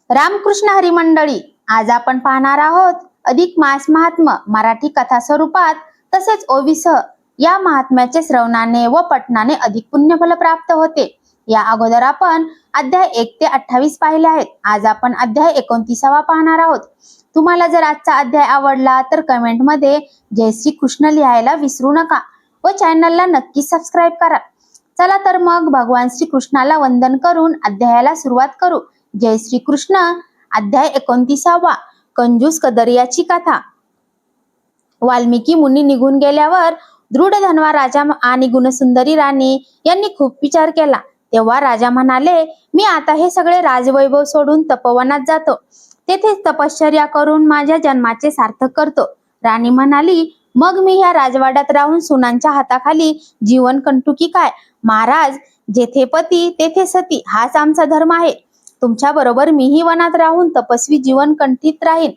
रामकृष्ण हरी मंडळी, आज आपण पाहणार आहोत अधिक मास महात्म्य मराठी कथा स्वरूपात तसेच ओवीसह। या महात्म्याचे श्रवणाने व पठणाने अधिक पुण्यफल प्राप्त होते। या अगोदर आपण अध्याय 1 ते 28 पाहिले आहेत। आज आपण अध्याय 29 पाहणार आहोत। तुम्हाला जर आजचा अध्याय आवडला तर कमेंट मध्ये जय श्री कृष्ण लिहायला विसरू नका व चॅनलला नक्की सबस्क्राइब करा। चला तर मग भगवान श्री कृष्णाला वंदन करून अध्यायाला सुरुवात करू। जय श्री कृष्ण। अध्याय 29 कंजूस कदरियाची कथा। वाल्मिकी मुनी निघून गेल्यावर दृढधन्वा राजा आणि गुणसुंदरी राणी यांनी खूप विचार केला। तेव्हा राजा म्हणाले, मी आता हे सगळे राजवैभव सोडून तपोवनात जातो, तेथे तपश्चर्या करून माझ्या जन्माचे सार्थक करतो। राणी म्हणाली, मग मी ह्या राजवाड्यात राहून सुनांच्या हाताखाली जीवन कंटू की काय? महाराज, जेथे पती तेथे सती हाच आमचा धर्म आहे। तुमच्या बरोबर मीही वनात राहून तपस्वी जीवन कंठीत राहीन।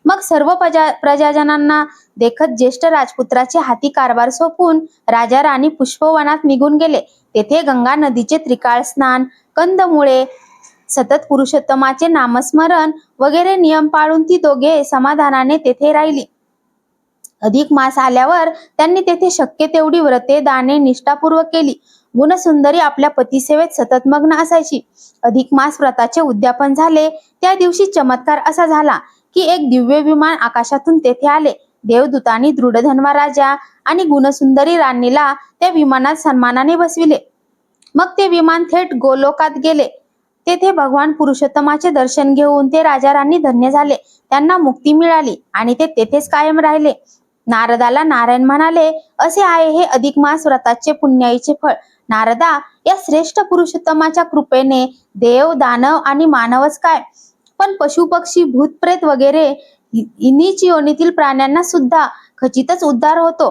मग सर्व प्रजाजनांना देखत ज्येष्ठ राजपुत्राचे हाती कारभार सोपून राजा राणी पुष्पवनात निघून गेले। तेथे गंगा नदीचे त्रिकाळ स्नान, कंदमुळे, सतत पुरुषोत्तमाचे नामस्मरण वगैरे नियम पाळून ती दोघे समाधानाने तेथे राहिली। अधिक मास आल्यावर त्यांनी तेथे शक्य तेवढी व्रते दाने निष्ठापूर्वक केली। गुणसुंदरी आपल्या पतिसेवेत सतत मग्न असायची। अधिक मास व्रताचे उद्यापन झाले त्या दिवशी चमत्कार असा झाला की एक दिव्य विमान आकाशातून तेथे आले। देवदूतांनी दृढधन्वा राजा आणि गुणसुंदरी राणीला त्या विमानात सन्मानाने बसविले। मग ते विमान थेट गोलोकात गेले। तेथे भगवान पुरुषोत्तमाचे दर्शन घेऊन ते राजा राणी धन्य झाले। त्यांना मुक्ती मिळाली आणि ते तेथेच कायम राहिले। नारदाला नारायण म्हणाले, असे आहे हे अधिक मास व्रताचे पुण्याईचे फळ। नारदा, या श्रेष्ठ पुरुषोत्तमाच्या कृपेने देव, दानव आणि मानवच काय, पण पशु पक्षी, भूत प्रेत वगैरे नीच योनीतील प्राण्यांना सुद्धा खचितच उद्धार होतो।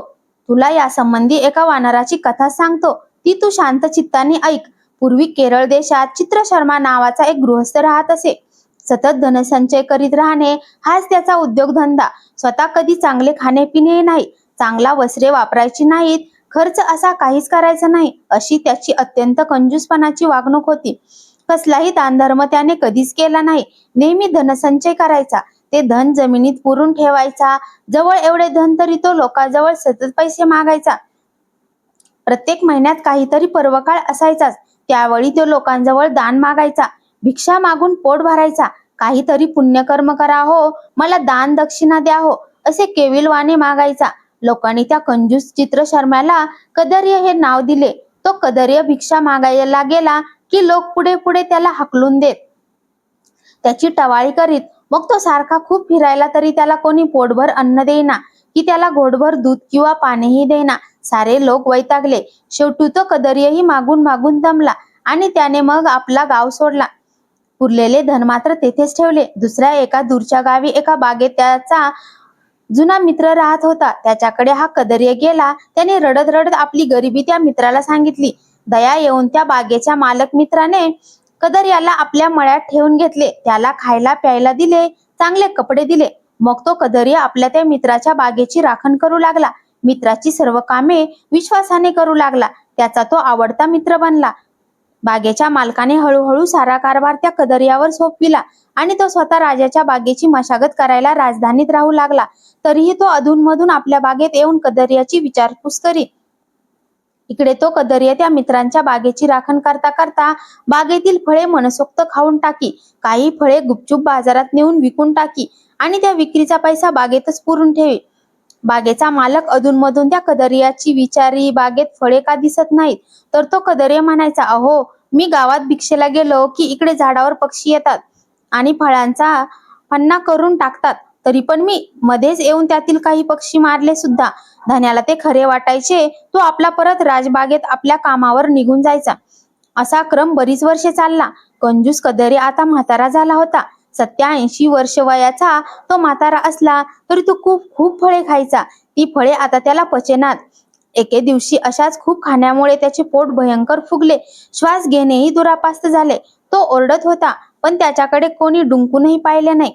तुला या संबंधी एका वानराची कथा सांगतो, ती तू शांत चित्ताने ऐक। पूर्वी केरळ देशात चित्रशर्मा नावाचा एक गृहस्थ राहत असे। सतत धनसंचय करीत राहणे हाच त्याचा उद्योगधंदा। स्वतः कधी चांगले खाणे पिणे नाही, चांगला वस्त्रे वापरायची नाहीत, खर्च असा काहीच करायचा नाही, अशी त्याची अत्यंत कंजूसपणाची वागणूक होती। कसलाही दानधर्म त्याने कधीच केला नाही। नेहमी धनसंचय करायचा, ते धन जमिनीत पुरून ठेवायचा। जवळ एवढे धन तरी तो लोकांजवळ सतत पैसे मागायचा। प्रत्येक महिन्यात काहीतरी पर्वकाळ असायचाच, त्यावेळी तो लोकांजवळ दान मागायचा, भिक्षा मागून पोट भरायचा। काहीतरी पुण्यकर्म करा हो, मला दान दक्षिणा द्या हो, असे केविलवाणे मागायचा। लोकांनी त्या कंजूस चित्रशर्म्याला कदर्य हे नाव दिले। तो कदर्य भिक्षा मागायला गेला की लोक पुढे पुढे त्याला हाकलून देत, त्याची टवाळी करीत। मग तो सारखा खूप फिरायला तरी त्याला कोणी पोटभर अन्न देईना की त्याला घोटभर दूध किंवा पाणीही देईना। सारे लोक वैतागले। शेवटी तो कदर्यही मागून मागून दमला आणि त्याने मग आपला गाव सोडला। उरलेले धन मात्र तेथेच ठेवले। दुसऱ्या एका दूरच्या गावी एका बागेत त्याचा जुना मित्र राहत होता। त्याच्याकडे हा कदर्य गेला। त्याने रडत रडत आपली गरिबी त्या मित्राला सांगितली। दया येऊन त्या बागेच्या मालक मित्राने कदर्याला आपल्या मळ्यात ठेवून घेतले, त्याला खायला प्यायला दिले, चांगले कपडे दिले। मग तो कदर्य आपल्या त्या मित्राच्या बागेची राखण करू लागला। मित्राची सर्व कामे विश्वासाने करू लागला। त्याचा तो आवडता मित्र बनला। बागेच्या मालकाने हळूहळू सारा कारभार त्या कदर्यावर सोपविला आणि तो स्वतः राजाच्या बागेची मशागत करायला राजधानीत राहू लागला। तरीही तो अधूनमधून आपल्या बागेत येऊन कदर्याची विचारपूस करी। इकडे तो कदर्य त्या मित्रांच्या बागेची राखण करता करता बागेतील फळे मनसोक्त खाऊन टाकी, काही फळे गुपचूप बाजारात नेऊन विकून टाकी आणि त्या विक्रीचा पैसा बागेतच पुरून ठेवी। बागेचा मालक अधूनमधून त्या कदर्याची विचारी, बागेत फळे का दिसत नाहीत? तर तो कदर्य म्हणायचा, अहो, मी गावात भिक्षेला गेलो की इकडे झाडावर पक्षी येतात आणि फळांचा पन्ना करून टाकतात, तरी पण मी मध्येच येऊन त्यातील काही पक्षी मारले सुद्धा। धन्याला ते खरे वाटायचे। तो आपला परत राजबागेत आपल्या कामावर निघून जायचा। असा क्रम बरीच वर्षे चालला। कंजूस कदर्य आता म्हातारा झाला होता। 87 वर्ष वयाचा तो म्हातारा असला तरी तो खूप खूप फळे खायचा। ती फळे आता त्याला पचेनात। एके दिवशी अशाच खूप खाण्यामुळे त्याचे पोट भयंकर फुगले, श्वास घेणेही दुरापास्त झाले। तो ओरडत होता, पण त्याच्याकडे कोणी डुंकूनही पाहिले नाही।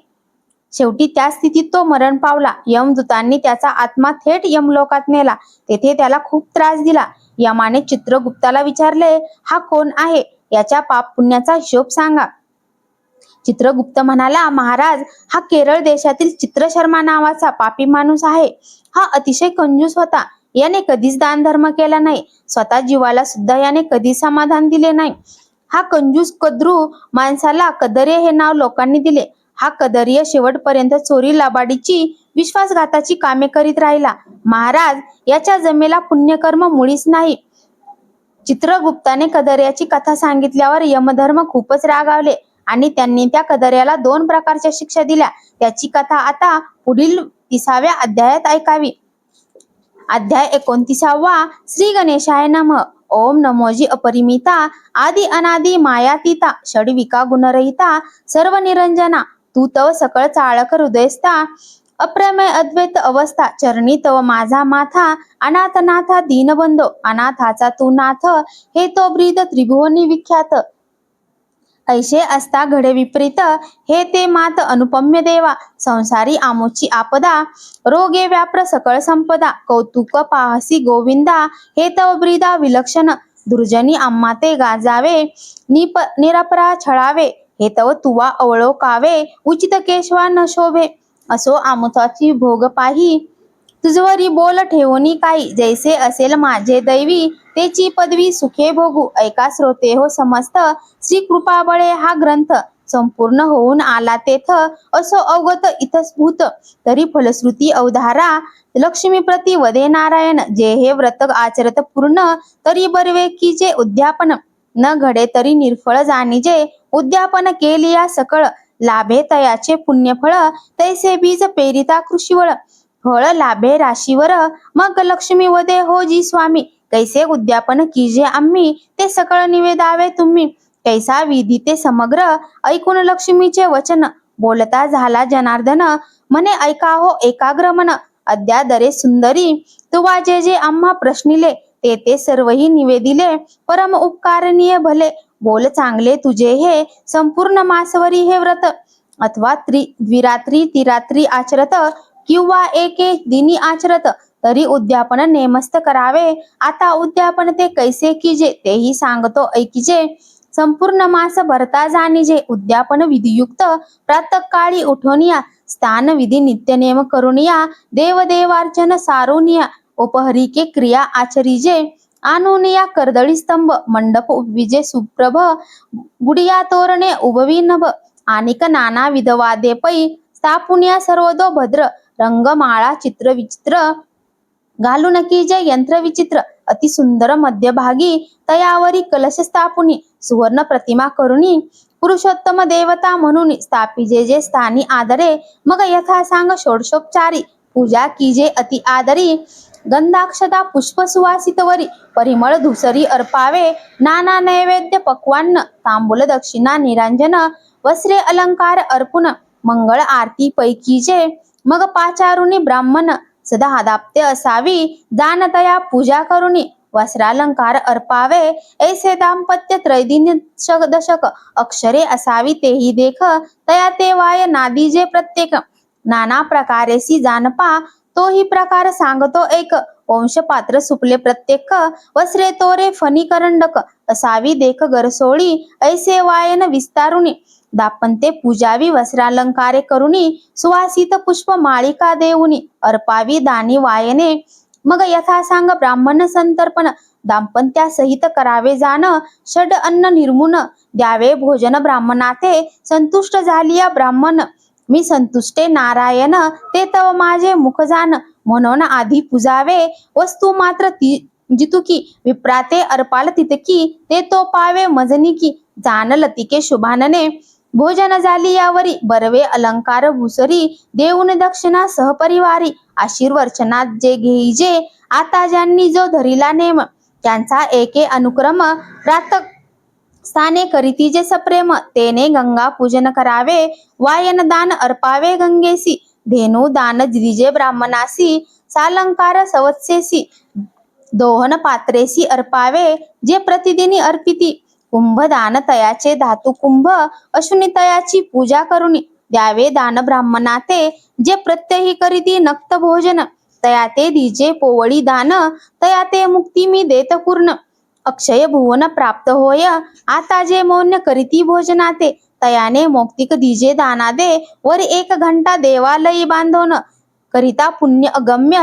शेवटी त्या स्थितीत तो मरण पावला। यमदूतांनी त्याचा आत्मा थेट यमलोकात नेला। तेथे त्याला खूप त्रास दिला। यमाने चित्रगुप्ताला विचारले, हा कोण आहे? याच्या पाप पुण्याचा हिशोब सांगा। चित्रगुप्त म्हणाला, महाराज, हा केरळ देशातील चित्रशर्मा नावाचा पापी माणूस आहे. हा अतिशय कंजूस होता. याने कधीच दान धर्म केला नाही. स्वतः जीवाला सुद्धा याने कधी समाधान दिले नाही. हा कंजूस कद्रू माणसाला कदर्य हे नाव लोकांनी दिले. हा कदर्य शेवटपर्यंत चोरी लबाडीची विश्वासघाताची कामे करीत राहिला. महाराज, याच्या जमेला पुण्यकर्म मुळीच नाही. चित्रगुप्ताने कदर्याची कथा सांगितल्यावर यमधर्म खूपच रागावले आणि त्यांनी त्या कदर्याला 2 प्रकारच्या शिक्षा दिल्या. त्याची कथा आता पुढील 30व्या अध्यायात ऐकावी. अध्याय 29. श्री गणेशाय नमः. ओम नमोजी अपरिमिता आदि अनादि मायातीता षड्विका गुणरहिता सर्व निरंजना तू तव सकळ चाळक हृदयस्था अप्रमेय अद्वैत अवस्था चरणी तव माझा माथा अनाथनाथा दीनबंधो अनाथाचा तू नाथ हे तो ब्रीद त्रिभुवनी विख्यात ऐशे असता घडे विपरीत हे ते मात अनुपम्य देवा संसारी आमुची आपदा रोगे व्याप्र सकळ संपदा कौतुक पाहसी गोविंदा हे तव ब्रीदा विलक्षण दुर्जनी आम्हा ते गाजावे निरपरा छळावे हे तव तुवा अवळोकावे उचित केशवा न शोभे असो आमुताची भोग पाही तुझवरी बोल ठेवणी काही जैसे असेल माझे दैवी तेची पदवी सुखे भोगू ऐका श्रोते हो समस्त श्री कृपाबळे हा ग्रंथ संपूर्ण होऊन आला तेथ असो अवगत इतस्भूत तरी फलश्रुती अवधारा लक्ष्मी प्रति वदे नारायण जे हे व्रत आचरत पूर्ण तरी बरवे की जे उद्यापन न घडे तरी निर्फळ जाणीजे उद्यापन केलिया सकळ लाभे तयाचे पुण्यफळ तैसे बीज पेरिता कृषीवळ फळ लाभे राशीवर मग लक्ष्मी वदे हो जी स्वामी कैसे उद्यापन कीजे आम्ही ते सकळ निवेदावे तुम्ही कैसा विधी ते समग्र ऐकून लक्ष्मीचे वचन बोलता झाला जनार्दन म्हणे ऐका हो एकाग्र मन अद्यादरे सुंदरी तुवा जे जे आम्हा प्रश्निले ते सर्वही निवेदिले परम उपकारणीय भले बोल चांगले तुझे हे संपूर्ण मासवरी हे व्रत अथवा द्विरात्री तिरात्री आचरत किंवा एक दिनी आचरत तरी उद्यापन नेमस्त करावे. आता उद्यापन ते कैसे कीजे तेही सांगतो ऐकीजे. संपूर्ण मास भरता जाणीजे उद्यापन विधियुक्त प्रातःकाळी उठोनिया स्थान विधी नित्यनेम करुनिया देवदेवार्चन सारुनिया उपहरिके क्रिया आचरिजे आणुनिया कर्दळी स्तंभ मंडप उभविजे सुप्रभ गुडिया तोरणे उभवी नभ आणिक नाना विधवादे पै स्थापुनिया सर्वदो भद्र रंगमाळा चित्र विचित्र घालून की जे यंत्र विचित्र अति सुंदर मध्यभागी तयावरी कलश स्थापुनी सुवर्ण प्रतिमा करुणी पुरुषोत्तम देवता म्हणून स्थापिजे जे स्थानी आदरे मग यथा सांग षोडशोपचारी पूजा कीजे अति आदरी गंधाक्षता पुष्प सुवासितवरी परिमळ धुसरी अर्पावे नाना नैवेद्य पक्वान्न तांबूल दक्षिणा निरांजन वस्त्रे अलंकार अर्पुन मंगळ आरती पैकीचे मग पाचारुनी ब्राह्मण सदा आदाप्ते असावी दानतया पूजा करुणी वस्त्रालंकार अर्पावे ऐसे दाम्पत्य त्रैदिन दशक अक्षरे असावी तेही देख तया ते वाय नादीजे प्रत्येक नाना प्रकारेसी जानपा तोही प्रकार सांगतो एक वंशपात्र सुपले प्रत्येक वस्त्रे तोरे फणी करंडक असावी देख गरसोळी ऐसे वायन विस्तारुनी दापंते पूजावी वस्त्रालंकारे करुणी सुवासित पुष्प माळिका देऊनी अर्पावी दानी वायने मग यथा सांग ब्राह्मण संतर्पण दाम्पत्या सहित करावे जाण षड अन्न निर्मुन द्यावे भोजन ब्राह्मणाते संतुष्ट झालिया ब्राह्मण मी संतुष्टे नारायण ते तव माझे मुख जाण म्हणून आधी पूजावे वस्तू मात्र जितुकी विप्राते अर्पाल तितकी ते तो पावे मजनिकी जाण लतिके शुभानने भोजन झाली यावरी बरवे अलंकार भुसरी देऊन दक्षिणा सहपरिवारी आशीर्वर्चनात जे घेईजे आता ज्यांनी जो धरिला नेम त्यांचा एके अनुक्रम प्रातः स्थाने करीती जे सप्रेम तेने गंगा पूजन करावे वायन दान अर्पावे गंगेसी धेनु दान दिजे ब्राह्मणासी सालंकार सवत्सेसी दोहन पात्रेसी अर्पावे जे प्रतिदिनी अर्पिती कुंभदान तयाचे धातू कुंभ अश्विनी तयाची पूजा करुणी द्यावे दान ब्राह्मणाते जे प्रत्यही करीती नक्त भोजन तया ते दिजे पोवळी दान तया ते मुक्ती मी देत पूर्ण अक्षय भुवन प्राप्त होय आता जे मौन्य करीती भोजनाते तयाने मौक्तिक दीजे दाना दे वर 1 घंटा देवालयी बांधवण करिता पुण्य अगम्य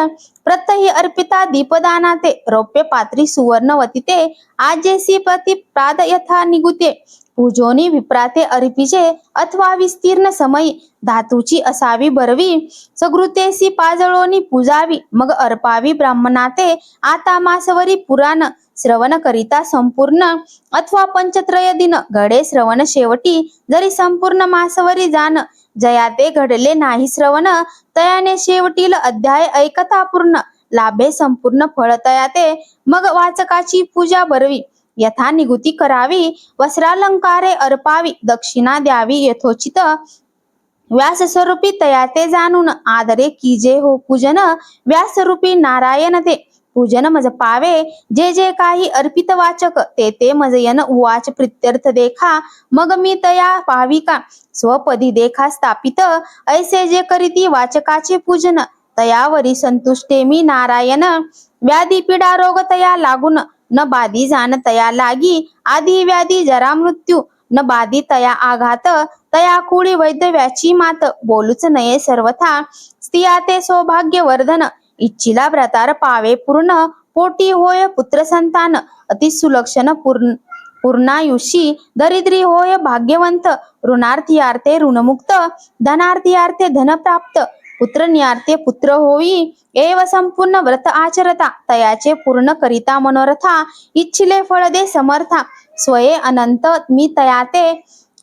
प्रतहि अर्पिता दीपदाना ते रौप्य पात्री सुवर्णवती ते आजेसी प्रति प्राद यथा निगुते पूजोनी विप्राते अर्पिजे अथवा विस्तीर्ण समयी धातूची असावी बरवी सगृतेसी पाजळोनी पूजावी मग अर्पावी ब्राह्मणाते आता मासवरी पुराण श्रवण करिता संपूर्ण अथवा पंचत्रय दिन घडे श्रवण शेवटी जरी संपूर्ण मासवरी जाण जया ते घडले नाही श्रवण तयाने शेवटील अध्याय ऐकता पूर्ण लाभे संपूर्ण फळ तया ते मग वाचकाची पूजा बरवी यथा निगुती करावी वस्त्रालंकारे अर्पावी दक्षिणा द्यावी यथोचित व्यासस्वरूपी तया ते जाणून आदरे कीजे हो पूजन व्यासरूपी नारायण ते पूजन मज पावे जे जे काही अर्पित वाचक ते ते मजयन उवाच प्रित्यर्थ देखा मग मी तया पाविका स्वपदी देखा स्थापित ऐसे जे करीती वाचकाचे पूजन तयावरी संतुष्टे मी नारायण व्याधी पीडा रोग तया लागून न बाधी जाण तया लागी आधी व्याधी जरा मृत्यू न बाधी तया आघात तया कुळी वैद्यव्याची मात बोलूच नये सर्वथा स्त्रिया ते सौभाग्य वर्धन इच्छिला व्रतार पावे पूर्ण पोटी होय पुत्र संतान अति सुलक्षण पूर्णायुषी दरिद्री होय भाग्यवंत ऋणार्थीयार्थे ऋणमुक्त धनार्थीयार्थे धन प्राप्त पुत्र नियार्थे पुत्र होई एव संपूर्ण व्रत आचरता तयाचे पूर्ण करिता मनोरथा इच्छिले फळ दे समर्था स्वये अनंत मी तयाते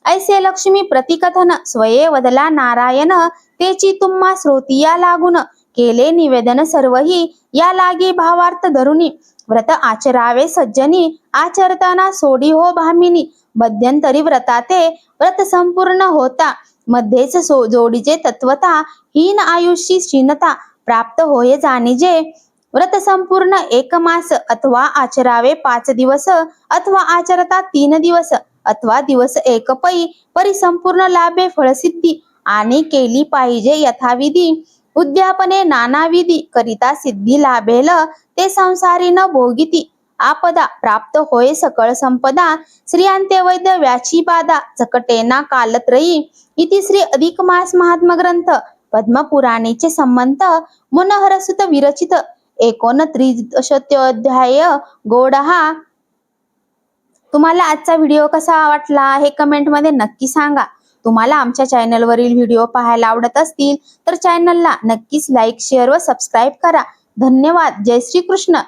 ऐसे लक्ष्मी प्रतिकथन स्वये वदला नारायण तेची तुम्हा श्रोतिया लागून केले निवेदन सर्वही या लागी भावार्थ धरुनी व्रत आचरावे सज्जनी आचरताना सोडी हो भामिनी मध्यंतरी व्रताते व्रत संपूर्ण होता मध्येच जोडीचे तत्वता हीन आयुष्य क्षीणता प्राप्त होय जाणीजे व्रत संपूर्ण 1 मास अथवा आचरावे 5 दिवस अथवा आचरता 3 दिवस अथवा दिवस 1 पै परी संपूर्ण लाभे फळसिद्धी आणि केली पाहिजे यथाविधी उद्यापने नानाविधी करिता सिद्धी लाभेल ते संसारी न भोगिती आपदा प्राप्त होय सकळ संपदा श्रियांते वैद्य व्याची बाधा चकटेना कालत्रयी इति श्री अधिक मास महात्म ग्रंथ पद्मपुराणीचे संमंत मनोहरसुत विरचित 29 अध्याय गोडहा। तुम्हाला आजचा व्हिडिओ कसा वाटला हे कमेंट मध्ये नक्की सांगा। तुम्हाला आमच्या चॅनलवरील व्हिडिओ पाहायला आवडत असतील तर चॅनलला नक्कीच लाईक शेअर व सबस्क्राईब करा। धन्यवाद। जय श्री कृष्ण।